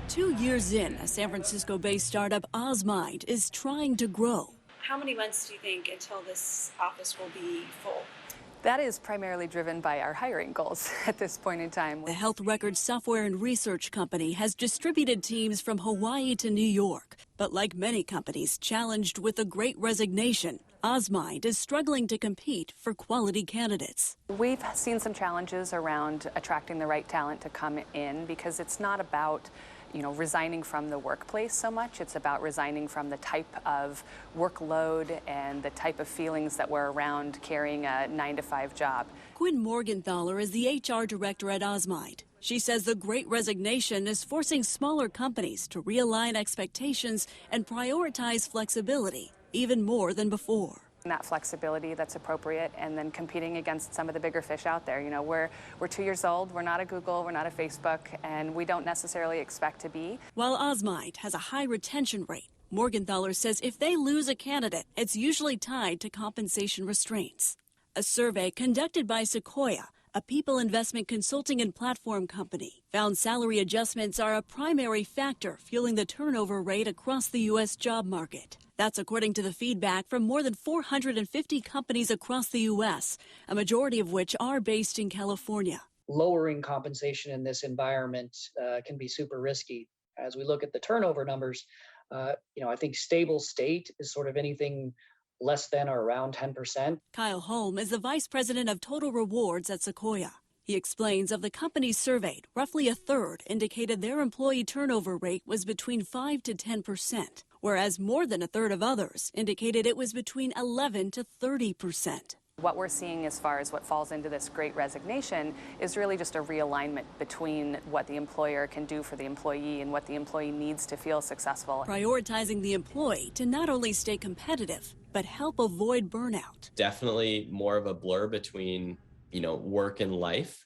2 years in, a San Francisco-based startup, Osmind, is trying to grow. How many months do you think until this office will be full? That is primarily driven by our hiring goals at this point in time. The health record software and research company has distributed teams from Hawaii to New York. But like many companies challenged with the Great Resignation, Osmind is struggling to compete for quality candidates. We've seen some challenges around attracting the right talent to come in because it's not about resigning from the workplace so much. It's about resigning from the type of workload and the type of feelings that were around carrying a 9-to-5 job. Quinn Morgenthaler is the HR director at Osmind. She says the Great Resignation is forcing smaller companies to realign expectations and prioritize flexibility even more than before. That flexibility that's appropriate, and then competing against some of the bigger fish out there. We're 2 years old, we're not a Google, we're not a Facebook, and we don't necessarily expect to be. While Osmind has a high retention rate, Morgenthaler says if they lose a candidate, it's usually tied to compensation restraints. A survey conducted by Sequoia, a people investment consulting and platform company, found salary adjustments are a primary factor fueling the turnover rate across the U.S. job market. That's according to the feedback from more than 450 companies across the U.S., a majority of which are based in California. Lowering compensation in this environment can be super risky. As we look at the turnover numbers, I think stable state is sort of anything less than or around 10%. Kyle Holm is the vice president of total rewards at Sequoia. He explains of the companies surveyed, roughly a third indicated their employee turnover rate was between 5 to 10%, whereas more than a third of others indicated it was between 11 to 30%. What we're seeing as far as what falls into this Great Resignation is really just a realignment between what the employer can do for the employee and what the employee needs to feel successful. Prioritizing the employee to not only stay competitive, but help avoid burnout. Definitely more of a blur between, work and life.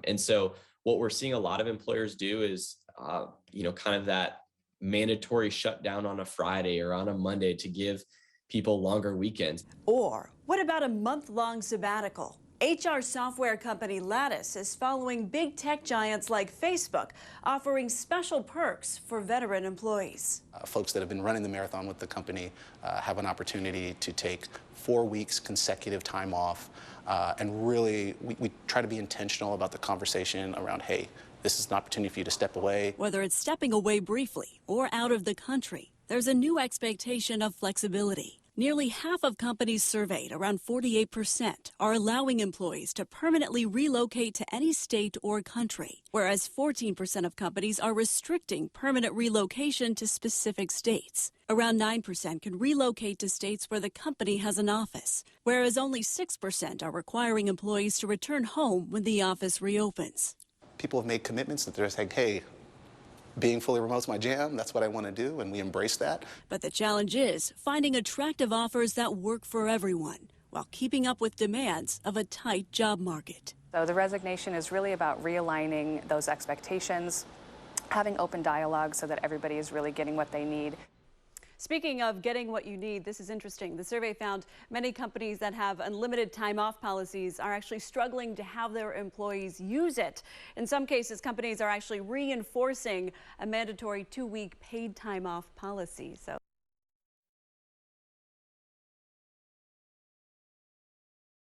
And so what we're seeing a lot of employers do is, kind of that mandatory shutdown on a Friday or on a Monday to give people longer weekends. Or what about a month-long sabbatical? HR software company Lattice is following big tech giants like Facebook, offering special perks for veteran employees. Folks that have been running the marathon with the company have an opportunity to take 4 weeks consecutive time off. And really, we try to be intentional about the conversation around, hey, this is an opportunity for you to step away. Whether it's stepping away briefly or out of the country, there's a new expectation of flexibility. Nearly half of companies surveyed, around 48%, are allowing employees to permanently relocate to any state or country, whereas 14% of companies are restricting permanent relocation to specific states. Around 9% can relocate to states where the company has an office, whereas only 6% are requiring employees to return home when the office reopens. People have made commitments that they're saying, hey, being fully remote is my jam. That's what I want to do, and we embrace that. But the challenge is finding attractive offers that work for everyone while keeping up with demands of a tight job market. So the resignation is really about realigning those expectations, having open dialogue so that everybody is really getting what they need. Speaking of getting what you need, this is interesting. The survey found many companies that have unlimited time off policies are actually struggling to have their employees use it. In some cases, companies are actually reinforcing a mandatory 2-week paid time off policy. So